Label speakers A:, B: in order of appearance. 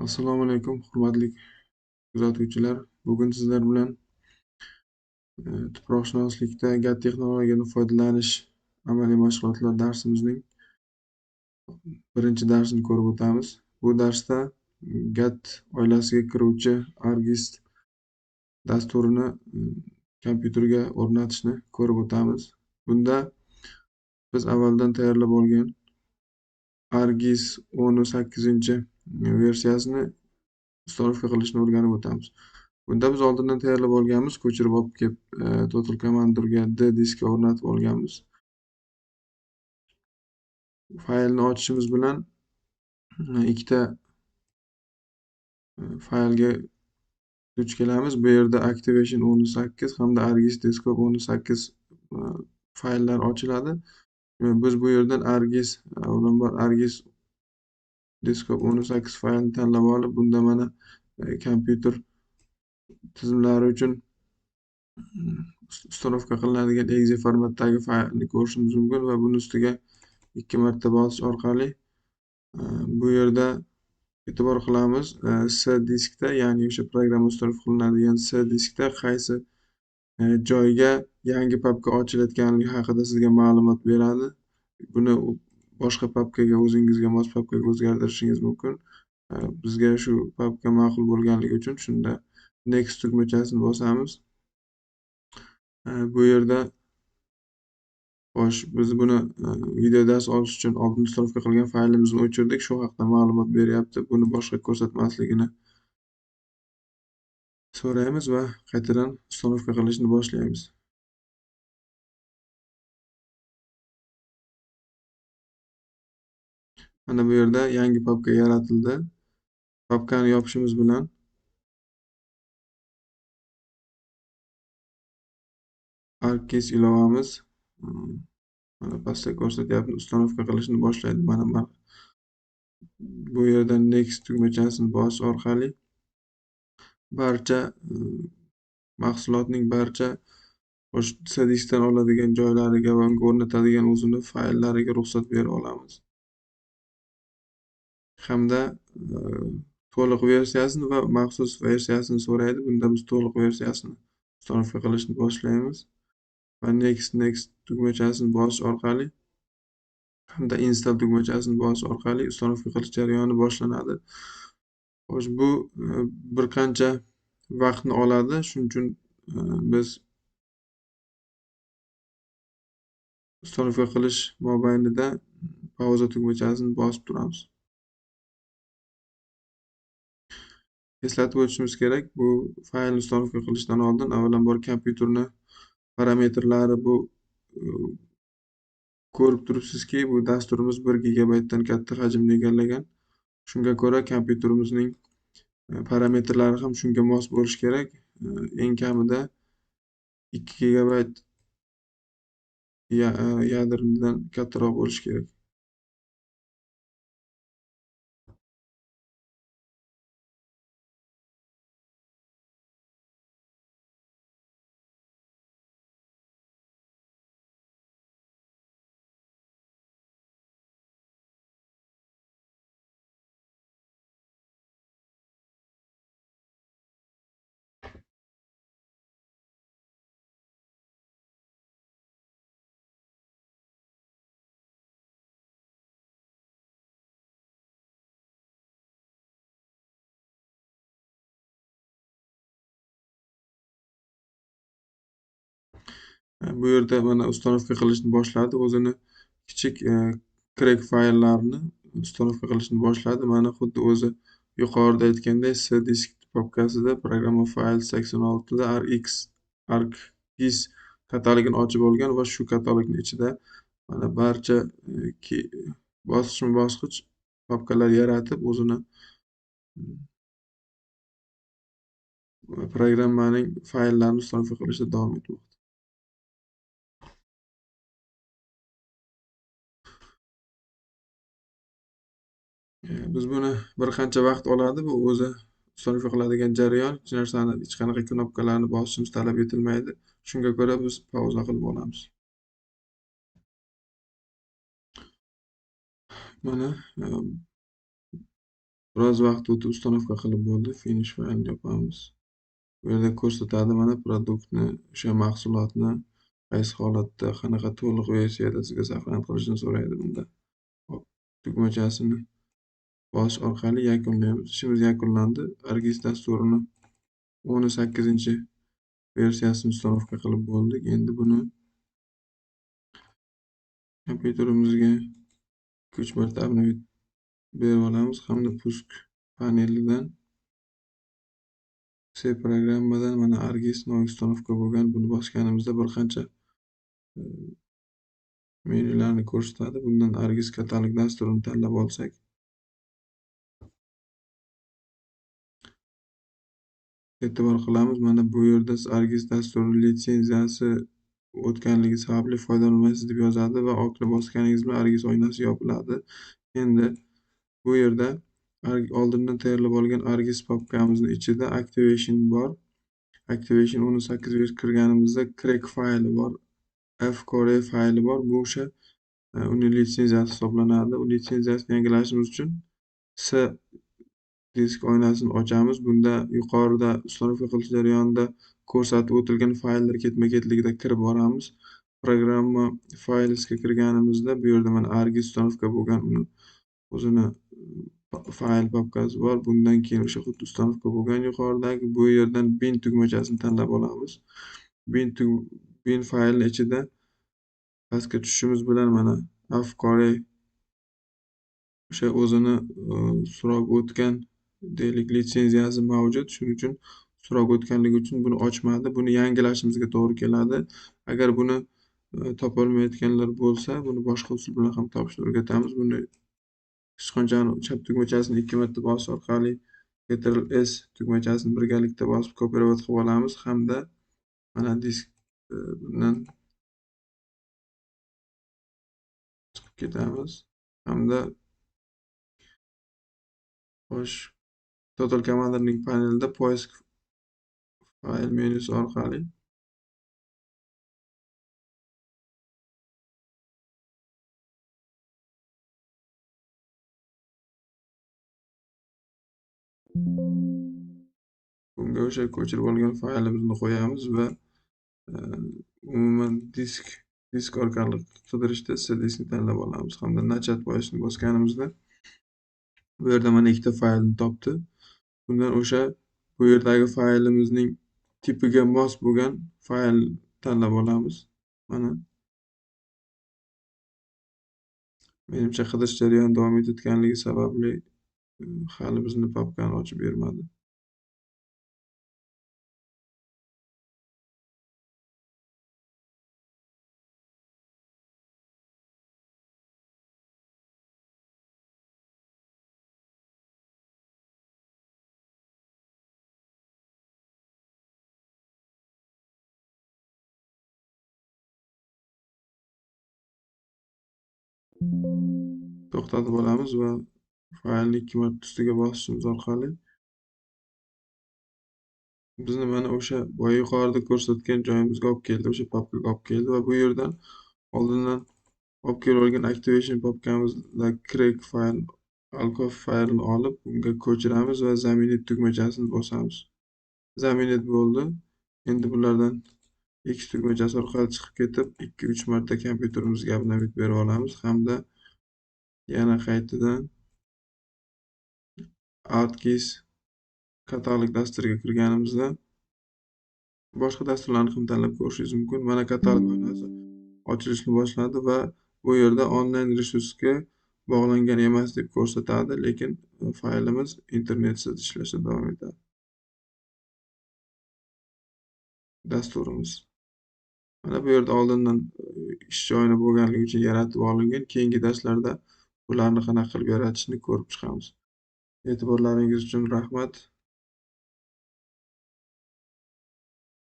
A: Assalomu alaykum, hurmatli kuzatuvchilar. Bugun sizlar bilan tuproqshunoslikda gad texnologiyadan foydalanish amaliy mashg'ulotlar darsimizning birinchi darsini ko'rib o'tamiz. Bu darsda gad oilasiga kiruvchi ArcGIS dasturini kompyuterga o'rnatishni ko'rib o'tamiz. Bunda biz avvaldan tayyorlab olgan ArcGIS 18-versiyasini ustanovka qilishni o'rganib o'tamiz. Bunda biz oldindan tayyorlab olganmiz, ko'chirib olib kelib Total Commander'ga D diskga o'rnatib olganmiz. Faylni ochishimiz bilan ikkita faylga duch kelamiz. Bu yerda Activation 18 hamda ArcGIS Desktop 18 fayllar ochiladi. Biz bu yerdan ArcGIS avvalambor ArcGIS Desktop 18 faylni tanlab olib, bunda mana kompyuter tizimlari uchun ustanovka qilinadigan exe formatdagi faylni ko'rishimiz mumkin va buni ustiga 2 marta bosish orqali bu yerda e'tibor qilamiz, C diskda, ya'ni o'sha programma ustanovka qilinadigan C diskda qaysi joyga yangi papka ochilayotganligi haqida sizga ma'lumot beradi. Buni boshqa papkaga, o'zingizga mos papkaga o'zgartirishingiz mumkin. Bizga shu papka ma'qul bo'lganligi uchun shunda Next tugmachasini bosamiz. Bu yerda biz buni video dars olish uchun oldin ustanovka qilgan faylimizni o'chirdik. Shu haqida ma'lumot beryapti. Buni boshqa ko'rsatmasligini so'raymiz va qaytadan ustanovka qilishni boshlaymiz. Mana bu yerda yangi papka yaratildi. Papkani yopishimiz bilan ArcGIS ilovamiz mana pastda ko'rsatyapti, ustanovka qilishni boshlaydi. Mana bu yerdan Next tugmachasini bosish orqali barcha mahsulotning barcha C diskdan oladigan joylariga va unga o'rnatadigan o'zini fayllariga ruxsat bera olamiz. Hamda to'liq versiyasini va maxsus versiyasini so'raydi. Bunda biz to'liq versiyasini ustanovka qilishni boshlaymiz va Next tugmachasini bosish orqali hamda Install tugmachasini bosish orqali ustanovka qilish jarayoni boshlanadi. Xo'sh, bu bir qancha vaqtni oladi. Shuning uchun biz ustanovka qilish mobaynida pauza tugmachasini bosib turamiz. Eslatib o'tishimiz kerak, bu faylni ustanovka qilishdan oldin avvalambor kompyuterni parametrlari bu ko'rib turibsizki, bu dasturimiz 1 gigabaytdan katta hajmni egallagan. Shunga ko'ra kompyuterimizning parametrlari ham shunga mos bo'lishi kerak. Eng kamida 2 gigabayt yadrnidan kattaroq bo'lishi kerak. Bu yerda mana ustanovka qilishni boshladi. O'zini kichik crack fayllarni ustanovka qilishni boshladi. Mana xuddi o'zi yuqorida aytganday C disk papkasida programma fayl 86 da ArcGIS katalogini ochib olgan va shu katalogning ichida mana barcha bosqichma-bosqich papkalar yaratib, o'zini programmaning fayllarini ustanovka qilishda davom etmoqda. Biz buni bir qancha vaqt oladi. Bu o'zi ustanovka qiladigan jarayon. Hech qanaqa knopkalarni bosishimiz talab etilmaydi. Shunga ko'ra biz pauza qilib olamiz. Mana Biroz vaqt o'tib ustanovka qilib bo'ldi. Finish faylni yopamiz. Bu yerda ko'rsatadi mana produktni, o'sha mahsulotni qaysi holatda, qanaqa to'liq versiyada sizga saqlanib qolishini so'raydi bunda. Hop, tugmachasini bosish orqali yakunlaymiz. Ishimiz yakunlandi. Argis dasturini 18-versiyasini ustanovka qilib bo'ldik. Endi buni kompyuterimizga 2-3 marta obnovить berib olamiz hamda pusk panelidan C programmadan mana Argis ustanovka bo'lgan. Buni bosganimizda bir qancha menyularni ko'rsatadi. Bundan Argis katalog dasturini tanlab olsak, e'tibor qilamiz. Mana bu yerda Argis dasturi litsenziyasi o'tganligi sababli foydalanolmaysiz deb yozadi va okni bosganingiz bilan Argis oynasi yopiladi. Endi bu yerda oldindan tayyorlab olgan Argis papkamizni ichida Activation bor. Activation 18 kirganimizda crack fayli bor, fcore fayli bor. Bu o'sha uning litsenziyasi hisoblanadi. U litsenziyasini yangilashimiz uchun C disk oynasini ochamiz. Bunda yuqorida ustanovka qilish jarayonida ko'rsatib o'tilgan fayllar ketma-ketligida kirib boramiz. Programma faylsga kirganimizda bu yerda mana Argis ustanovka bo'lgan uni o'zini fayl papkasi bor. Bundan keyin o'sha xuddi ustanovka bo'lgan yuqoridagi bu yerdan bin tugmachasini tanlab olamiz. Bin faylni ichida pastga tushishimiz bilan mana fcore o'sha o'zini so'rab o'tgan deylik litsenziyasi mavjud. Shuning uchun so'rab o'tganligi uchun buni ochmadi. Buni yangilashimizga to'g'ri keladi. Agar buni topolmayotganlar bo'lsa, buni boshqa usul bilan ham topishni o'rgatamiz. Buni hech qachon chap tugmachasini 2 marta bosish orqali Ctrl+S tugmachasini birgalikda bosib kopировать qilib olamiz hamda mana disk bundan chiqib ketamiz hamda Total Commander'ning panelida poisk fayl menyusi orqali bunga o'sha ko'chirib olgan faylimizni qo'yamiz va umuman disk orqali qidirishda C diskni tanlab olamiz hamda nachat poiskni bosganimizda bu yerda mana ikkita faylni topdi. Bundan o'sha bu yerdagi faylimizning tipiga mos bo'lgan fayl tanlab olamiz. Mana menimcha qidirish jarayoni davom etayotganligi sababli hali bizni papkani ochib bermadi. To'xtatib olamiz va faylni 2 marta ustiga bosishimiz orqali bizni mana o'sha boya yuqorida ko'rsatgan joyimizga olib keldi, o'sha papkaga olib keldi va bu yerdan oldindan olib kelib olgan Activation papkamizda crack fayl, alcof faylini olib unga ko'chiramiz va zaminit tugmachasini bosamiz. Zaminit bo'ldi. Endi bulardan X tugmachasi orqali chiqib ketib 2-3 marta kompyuterimizga obnovить berib olamiz hamda yana qaytadan Argis katalog dasturiga kirganimizda boshqa dasturlarni ham tanlab ko'rishingiz mumkin. Mana katalog oynasi ochilishni boshladi va bu yerda onlayn resursga bog'langan emas deb ko'rsatadi, lekin faylimiz internetsiz ishlashda davom etadi. Dasturimiz mana bu yerda oldindan ish joyini bo'lganligi uchun yaratib olingan. Keyingi darslarda bularni qanaqa qilib yaratishni ko'rib chiqamiz. E'tiborlaringiz uchun rahmat.